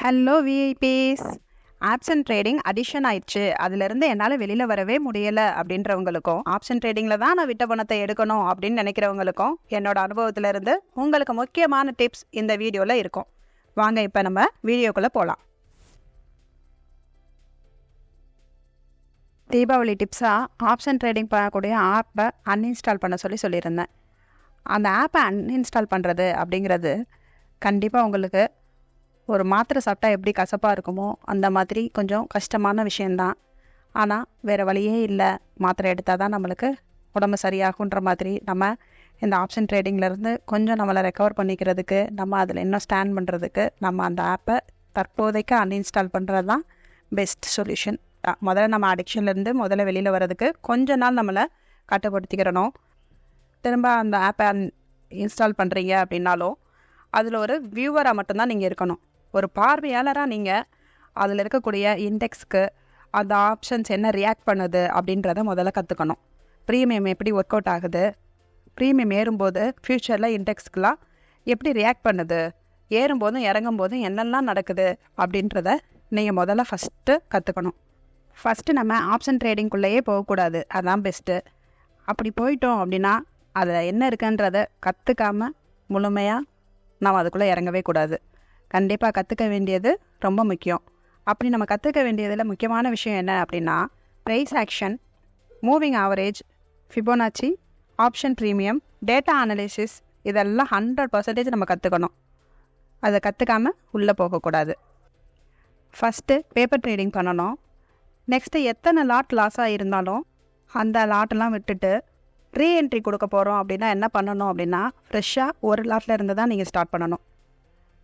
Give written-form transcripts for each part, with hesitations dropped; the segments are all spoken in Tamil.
Hello VIPs. Option trading addition ஆயிடுச்சு, அதுலேருந்து என்னால் வெளியில் வரவே முடியலை அப்படின்றவங்களுக்கும், ஆப்ஷன் ட்ரேடிங்கில் தான் நான் விட்ட பணத்தை எடுக்கணும் அப்படின்னு நினைக்கிறவங்களுக்கும் என்னோட அனுபவத்திலேருந்து உங்களுக்கு முக்கியமான டிப்ஸ் இந்த வீடியோவில் இருக்கும். வாங்க இப்போ நம்ம வீடியோக்குள்ளே போகலாம். தீபாவளி டிப்ஸாக ஆப்ஷன் ட்ரேடிங் பண்ணக்கூடிய ஆப்பை அன்இன்ஸ்டால் பண்ண சொல்லியிருந்தேன். அந்த ஆப்பை அன்இன்ஸ்டால் பண்ணுறது அப்படிங்கிறது கண்டிப்பாக உங்களுக்கு ஒரு மாத்திரை சாப்பிட்டா எப்படி கசப்பாக இருக்குமோ அந்த மாதிரி கொஞ்சம் கஷ்டமான விஷயந்தான். ஆனால் வேறு வழியே இல்லை, மாத்திரை எடுத்தால் தான் நம்மளுக்கு உடம்பு சரியாகுன்ற மாதிரி நம்ம இந்த ஆப்ஷன் ட்ரேடிங்லேருந்து கொஞ்சம் நம்மளை ரெக்கவர் பண்ணிக்கிறதுக்கு, நம்ம அதில் இன்னும் ஸ்டாண்ட் பண்ணுறதுக்கு நம்ம அந்த ஆப்பை தற்போதைக்கு அன்இன்ஸ்டால் பண்ணுறது தான் பெஸ்ட் சொல்யூஷன். முதல்ல நம்ம அடிக்ஷன்லேருந்து முதல்ல வெளியில் வர்றதுக்கு கொஞ்ச நாள் நம்மளை கட்டுப்படுத்திக்கிறணும். திரும்ப அந்த ஆப்பை இன்ஸ்டால் பண்ணுறீங்க அப்படின்னாலும் அதில் ஒரு வியூவராக மட்டும்தான் நீங்கள் இருக்கணும். ஒரு பார்வையாளராக நீங்கள் அதில் இருக்கக்கூடிய இண்டெக்ஸ்க்கு அந்த ஆப்ஷன்ஸ் என்ன ரியாக்ட் பண்ணுது அப்படின்றத முதல்ல கற்றுக்கணும். ப்ரீமியம் எப்படி ஒர்க் அவுட் ஆகுது, ப்ரீமியம் ஏறும்போது ஃப்யூச்சரில் இண்டெக்ஸ்க்கெலாம் எப்படி ரியாக்ட் பண்ணுது, ஏறும்போதும் இறங்கும்போதும் என்னெல்லாம் நடக்குது அப்படின்றத நீங்கள் முதல்ல ஃபஸ்ட்டு கற்றுக்கணும். ஃபஸ்ட்டு நம்ம ஆப்ஷன் ட்ரேடிங்குள்ளேயே போகக்கூடாது, அதுதான் பெஸ்ட்டு. அப்படி போயிட்டோம் அப்படின்னா அதில் என்ன இருக்குன்றதை கற்றுக்காமல் முழுமையாக நாம் அதுக்குள்ளே இறங்கவே கூடாது. கண்டிப்பாக கற்றுக்க வேண்டியது ரொம்ப முக்கியம். அப்படி நம்ம கற்றுக்க வேண்டியதில் முக்கியமான விஷயம் என்ன அப்படின்னா, price action, moving average, Fibonacci, option premium, data analysis, இதெல்லாம் 100% நம்ம கற்றுக்கணும். அதை கற்றுக்காமல் உள்ளே போகக்கூடாது. ஃபஸ்ட்டு பேப்பர் ட்ரேடிங் பண்ணணும். நெக்ஸ்ட்டு எத்தனை லாட் லாஸாக இருந்தாலும் அந்த லாட்டெல்லாம் விட்டுட்டு ரீஎன்ட்ரி கொடுக்க போகிறோம் அப்படின்னா என்ன பண்ணணும் அப்படின்னா, ஃப்ரெஷ்ஷாக ஒரு லாட்டில் இருந்து தான் நீங்கள் ஸ்டார்ட் பண்ணணும்.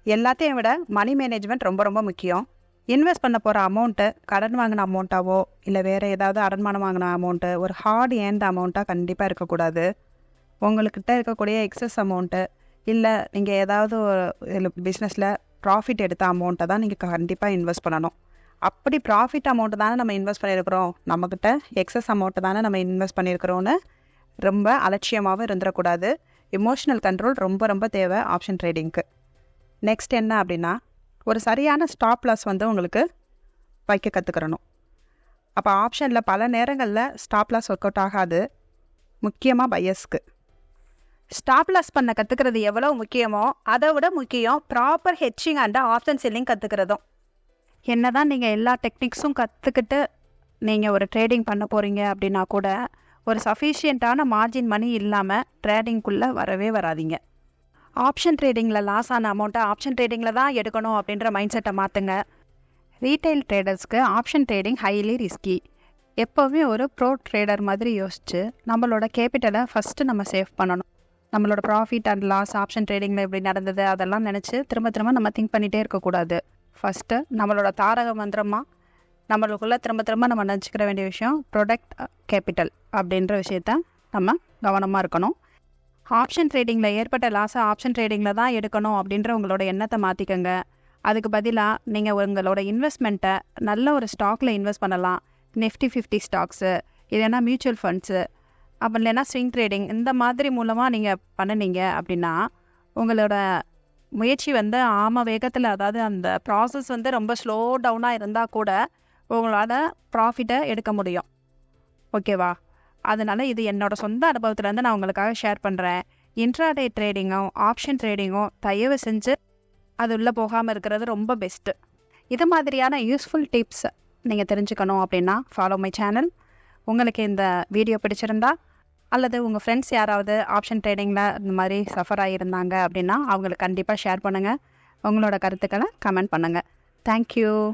எல்லாத்தையும் விட மணி மேனேஜ்மெண்ட் ரொம்ப ரொம்ப முக்கியம். இன்வெஸ்ட் பண்ண போகிற அமௌண்ட்டு கடன் வாங்கின அமௌண்ட்டாவோ இல்லை வேறு ஏதாவது அடமானம் வாங்கின அமௌண்ட்டு ஒரு ஹார்ட் ஏர்ன்ட் அமௌண்ட்டாக கண்டிப்பாக இருக்கக்கூடாது. உங்கள்கிட்ட இருக்கக்கூடிய எக்ஸஸ் அமௌண்ட்டு இல்லை நீங்கள் ஏதாவது ஒரு பிஸ்னஸில் ப்ராஃபிட் எடுத்த அமௌண்ட்டை தான் நீங்கள் கண்டிப்பாக இன்வெஸ்ட் பண்ணணும். அப்படி ப்ராஃபிட் அமௌண்ட்டு தானே நம்ம இன்வெஸ்ட் பண்ணியிருக்கிறோம், நம்மக்கிட்ட எக்ஸஸ் அமௌண்ட்டு தானே நம்ம இன்வெஸ்ட் பண்ணியிருக்கிறோன்னு ரொம்ப அலட்சியமாகவும் இருந்துடக்கூடாது. எமோஷ்னல் கண்ட்ரோல் ரொம்ப ரொம்ப தேவை ஆப்ஷன் ட்ரேடிங்க்கு. நெக்ஸ்ட் என்ன அப்படின்னா, ஒரு சரியான ஸ்டாப் லாஸ் உங்களுக்கு வைக்க கற்றுக்கிறணும். அப்போ ஆப்ஷனில் பல நேரங்களில் ஸ்டாப் லாஸ் ஒர்க் அவுட் ஆகாது, முக்கியமாக பையர்ஸ்க்கு. ஸ்டாப் லாஸ் பண்ண கற்றுக்கிறது எவ்வளோ முக்கியமோ அதை விட முக்கியம் proper hedging and option selling கற்றுக்கிறதும். என்ன தான் நீங்கள் எல்லா டெக்னிக்ஸும் கற்றுக்கிட்டு நீங்கள் ஒரு ட்ரேடிங் பண்ண போகிறீங்க அப்படின்னா கூட ஒரு சஃபிஷியண்ட்டான மார்ஜின் மணி இல்லாமல் ட்ரேடிங்குள்ளே வரவே வராதிங்க. ஆப்ஷன் ட்ரேடிங்கில் லாஸ் ஆன அமௌண்ட்டை ஆப்ஷன் ட்ரேடிங்கில் தான் எடுக்கணும் அப்படின்ற மைண்ட் செட்டை மாற்றுங்க. ரீட்டைல் ட்ரேடர்ஸ்க்கு ஆப்ஷன் ட்ரேடிங் ஹைலி ரிஸ்கி. எப்போவுமே ஒரு ப்ரோ ட்ரேடர் மாதிரி யோசித்து நம்மளோட கேபிட்டலை ஃபஸ்ட்டு நம்ம சேவ் பண்ணணும். நம்மளோட ப்ராஃபிட் அண்ட் லாஸ் ஆப்ஷன் ட்ரேடிங்கில் எப்படி நடந்தது அதெல்லாம் நினச்சி திரும்ப திரும்ப நம்ம திங்க் பண்ணிகிட்டே இருக்கக்கூடாது. ஃபஸ்ட்டு நம்மளோட தாரக மந்திரமாக நம்மளுக்குள்ளே திரும்ப திரும்ப நம்ம நினச்சிக்கிற வேண்டிய விஷயம் ப்ரொடக்ட் கேபிட்டல் அப்படின்ற விஷயத்த நம்ம கவனமாக இருக்கணும். ஆப்ஷன் ட்ரேடிங்கில் ஏற்பட்ட லாஸை ஆப்ஷன் ட்ரேடிங்கில் தான் எடுக்கணும் அப்படின்ற உங்களோட எண்ணத்தை மாற்றிக்கோங்க. அதுக்கு பதிலாக நீங்கள் உங்களோட இன்வெஸ்ட்மெண்ட்டை நல்ல ஒரு ஸ்டாக்கில் இன்வெஸ்ட் பண்ணலாம். நிஃப்டி 50 ஸ்டாக்ஸு, இல்லைன்னா மியூச்சுவல் ஃபண்ட்ஸு, அப்போ இல்லைன்னா ஸ்விங் ட்ரேடிங், இந்த மாதிரி மூலமாக நீங்கள் பண்ணினீங்க அப்படின்னா உங்களோட முயற்சி ஆம வேகத்தில், அதாவது அந்த ப்ராசஸ் ரொம்ப ஸ்லோ டவுனாக இருந்தால் கூட உங்களால் ப்ராஃபிட்டை எடுக்க முடியும். ஓகேவா? அதனால் இது என்னோடய சொந்த அனுபவத்துலேருந்து நான் உங்களுக்காக ஷேர் பண்ணுறேன். இன்ட்ராடே ட்ரேடிங்கும் ஆப்ஷன் ட்ரேடிங்கும் தயவு செஞ்சு அது உள்ளே போகாமல் இருக்கிறது ரொம்ப பெஸ்ட்டு. இது மாதிரியான யூஸ்ஃபுல் டிப்ஸ் நீங்கள் தெரிஞ்சுக்கணும் அப்படின்னா ஃபாலோ மை சேனல். உங்களுக்கு இந்த வீடியோ பிடிச்சிருந்தா அல்லது உங்கள் ஃப்ரெண்ட்ஸ் யாராவது ஆப்ஷன் ட்ரேடிங்கில் இந்த மாதிரி சஃபர் ஆகியிருந்தாங்க அப்படின்னா அவங்களுக்கு கண்டிப்பாக ஷேர் பண்ணுங்கள். உங்களோட கருத்துக்களை கமெண்ட் பண்ணுங்கள். தேங்க்யூ.